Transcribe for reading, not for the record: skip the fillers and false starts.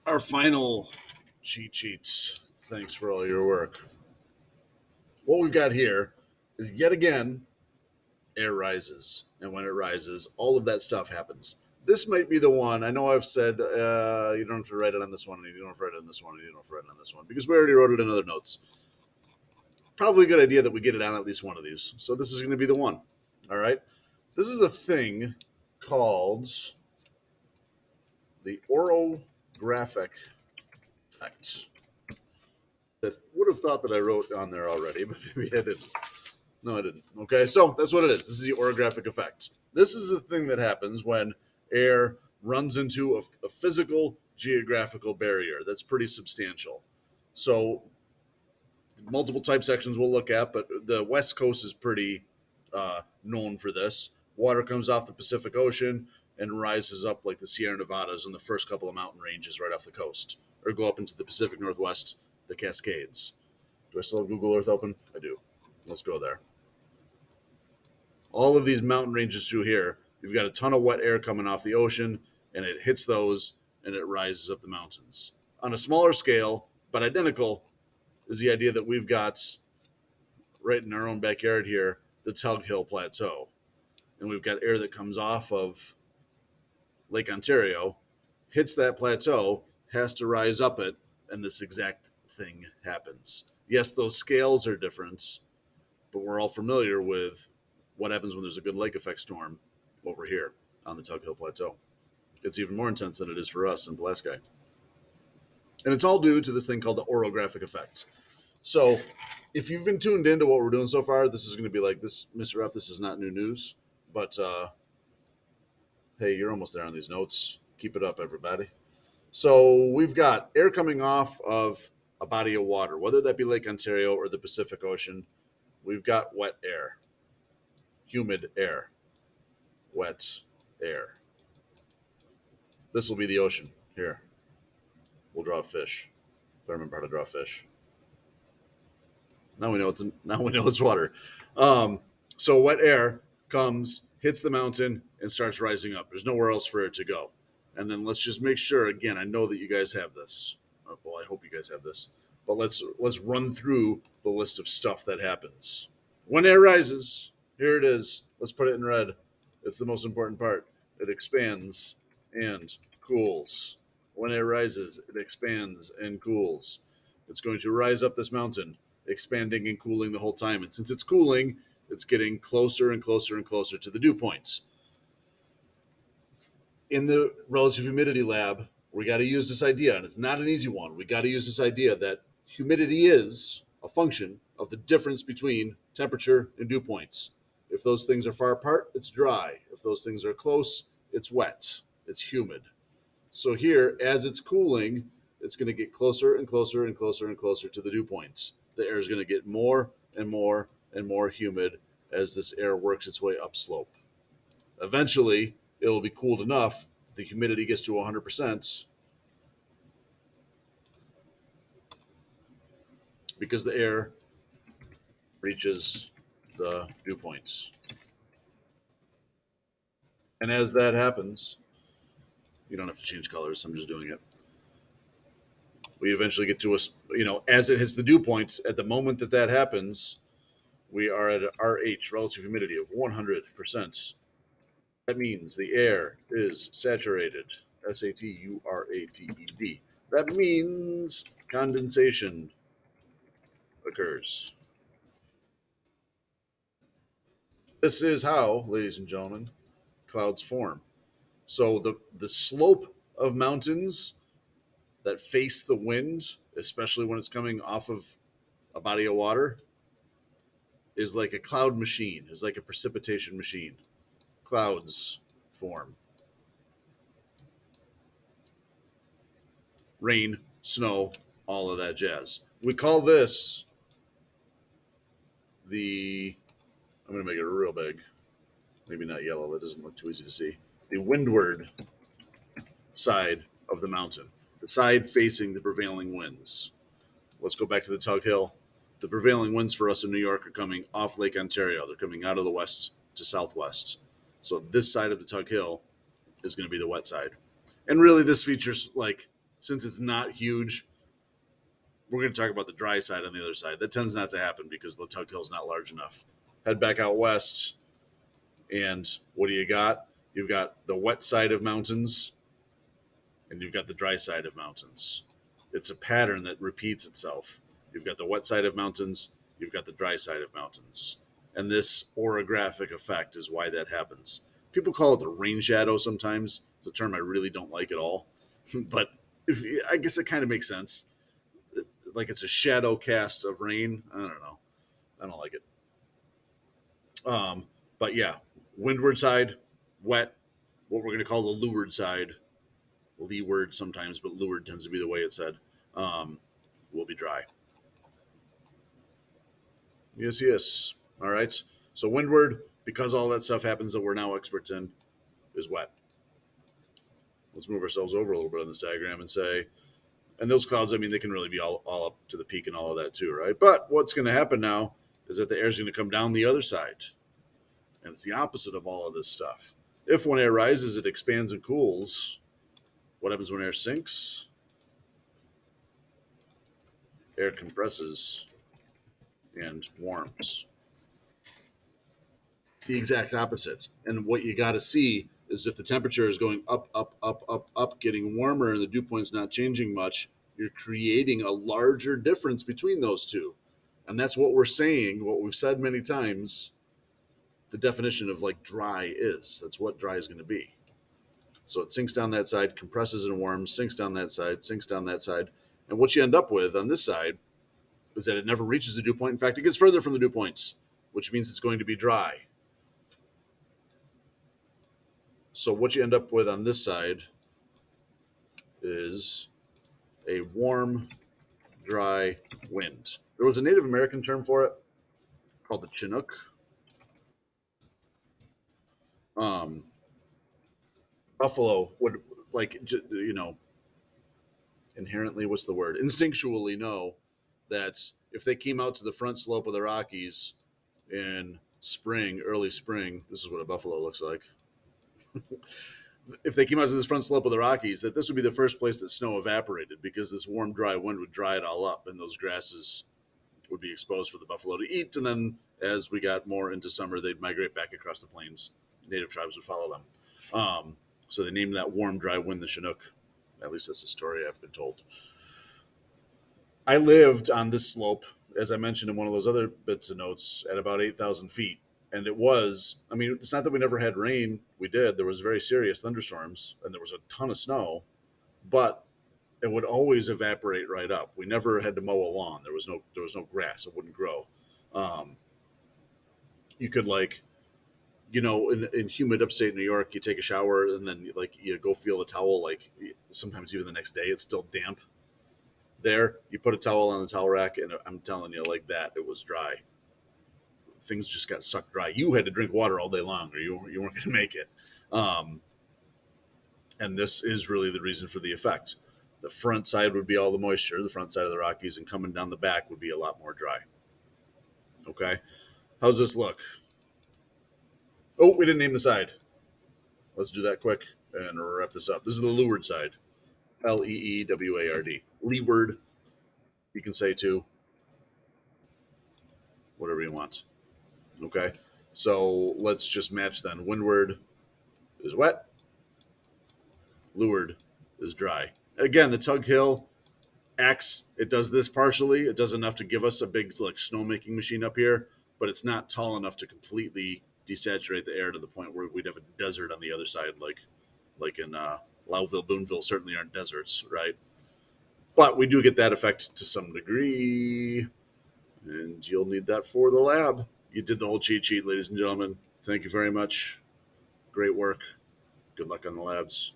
Our final cheat sheets. Thanks for all your work. What we've got here is yet again air rises, and when it rises, all of that stuff happens. This might be the one. I know I've said you don't have to write it on this one, and you don't have to write it on this one, and you don't have to write it on this one because we already wrote it in other notes. Probably a good idea that we get it on at least one of these. So this is going to be the one. All right. This is a thing called the orographic effect. I would have thought that I wrote on there already, but maybe I didn't. No, I didn't. Okay, so that's what it is. This is the orographic effect. This is a thing that happens when air runs into a physical geographical barrier that's pretty substantial. So, multiple type sections we'll look at, but the West Coast is pretty known for this. Water comes off the Pacific Ocean and rises up like the Sierra Nevadas and the first couple of mountain ranges right off the coast, or go up into the Pacific Northwest, the Cascades. Do I still have Google Earth open? I do. Let's go there. All of these mountain ranges through here, you've got a ton of wet air coming off the ocean, and it hits those and it rises up the mountains. On a smaller scale, but identical, is the idea that we've got right in our own backyard here the Tug Hill Plateau. And we've got air that comes off of Lake Ontario, hits that plateau, has to rise up it, and this exact thing happens. Yes, those scales are different, but we're all familiar with what happens when there's a good lake effect storm over here on the Tug Hill Plateau. It's even more intense than it is for us in Pulaski. And it's all due to this thing called the orographic effect. So if you've been tuned into what we're doing so far, this is going to be like this, Mr. F, this is not new news. But hey, you're almost there on these notes. Keep it up, everybody. So we've got air coming off of a body of water, whether that be Lake Ontario or the Pacific Ocean. We've got wet air, humid air, wet air. This will be the ocean here. We'll draw a fish, if I remember how to draw a fish. Now we know it's water. So wet air comes, hits the mountain, and starts rising up. There's nowhere else for it to go. And then let's just make sure. Again, I know that you guys have this. Well, I hope you guys have this. But let's run through the list of stuff that happens when air rises. Here it is. Let's put it in red. It's the most important part. It expands and cools. When air rises, it expands and cools. It's going to rise up this mountain, expanding and cooling the whole time. And since it's cooling, it's getting closer and closer and closer to the dew points. In the relative humidity lab, we got to use this idea, and it's not an easy one. We got to use this idea that humidity is a function of the difference between temperature and dew points. If those things are far apart, it's dry. If those things are close, it's wet. It's humid. So here, as it's cooling, it's going to get closer and closer and closer and closer to the dew points. The air is going to get more and more and more humid as this air works its way upslope. Eventually, it'll be cooled enough that the humidity gets to 100% because the air reaches the dew points. And as that happens, you don't have to change colors. I'm just doing it. We eventually get to as it hits the dew points, at the moment that that happens, we are at an RH, relative humidity, of 100%. That means the air is saturated. SATURATED. That means condensation occurs. This is how, ladies and gentlemen, clouds form. So the slope of mountains that face the wind, especially when it's coming off of a body of water, is like a cloud machine, is like a precipitation machine. Clouds form. Rain, snow, all of that jazz. We call this I'm going to make it real big. Maybe not yellow, that doesn't look too easy to see. The windward side of the mountain, the side facing the prevailing winds. Let's go back to the Tug Hill. The prevailing winds for us in New York are coming off Lake Ontario. They're coming out of the west to southwest. So this side of the Tug Hill is going to be the wet side. And really, this features like Since it's not huge, we're going to talk about the dry side on the other side. That tends not to happen because the Tug Hill's not large enough. Head back out west, and what do you got? You've got the wet side of mountains, and you've got the dry side of mountains. It's a pattern that repeats itself. You've got the wet side of mountains, you've got the dry side of mountains. And this orographic effect is why that happens. People call it the rain shadow sometimes. It's a term I really don't like at all. But if, I guess it kind of makes sense. Like it's a shadow cast of rain. I don't know. I don't like it. But yeah, windward side, wet. What we're going to call the leeward side, leeward sometimes, but leeward tends to be the way it's said, um, will be dry. Yes, yes. All right. So windward, because all that stuff happens that we're now experts in, is wet. Let's move ourselves over a little bit on this diagram and say, and those clouds, I mean, they can really be all up to the peak and all of that too, right? But what's going to happen now is that the air is going to come down the other side. And it's the opposite of all of this stuff. If when air rises, it expands and cools, what happens when air sinks? Air compresses and warms. It's the exact opposite. And what you got to see is if the temperature is going up, up, up, up, up, getting warmer, and the dew point's not changing much, you're creating a larger difference between those two. And that's what we're saying, what we've said many times, the definition of like dry is. That's what dry is going to be. So it sinks down that side, compresses and warms, sinks down that side, sinks down that side. And what you end up with on this side is that it never reaches the dew point. In fact, it gets further from the dew points, which means it's going to be dry. So what you end up with on this side is a warm, dry wind. There was a Native American term for it called the Chinook. Um, Buffalo would like inherently, what's the word? Instinctually know that if they came out to the front slope of the Rockies in spring, early spring, this is what a buffalo looks like. If they came out to this front slope of the Rockies, that this would be the first place that snow evaporated because this warm, dry wind would dry it all up, and those grasses would be exposed for the buffalo to eat. And then, as we got more into summer, they'd migrate back across the plains. Native tribes would follow them. So they named that warm, dry wind the Chinook. At least that's the story I've been told. I lived on this slope, as I mentioned in one of those other bits of notes, at about 8,000 feet. And it was, I mean, it's not that we never had rain. We did. There was very serious thunderstorms and there was a ton of snow, but it would always evaporate right up. We never had to mow a lawn. There was no grass. It wouldn't grow. Um, you could like, in humid upstate New York, you take a shower and then like you go feel the towel. Like sometimes even the next day, it's still damp there. You put a towel on the towel rack, and I'm telling you, like that, it was dry. Things just got sucked dry. You had to drink water all day long, or you weren't going to make it. Um, and this is really the reason for the effect. The front side would be all the moisture, the front side of the Rockies, and coming down the back would be a lot more dry. Okay, how's this look? Oh, we didn't name the side. Let's do that quick and wrap this up. This is the leeward side. Leeward. Leeward, you can say too, whatever you want. Okay, so let's just match then. Windward is wet, leeward is dry. Again, the Tug Hill acts, it does this partially. It does enough to give us a big like snowmaking machine up here, but it's not tall enough to completely desaturate the air to the point where we'd have a desert on the other side, like in Louville, Boonville certainly aren't deserts, right? But we do get that effect to some degree, and you'll need that for the lab. You did the whole cheat sheet, ladies and gentlemen. Thank you very much. Great work. Good luck on the labs.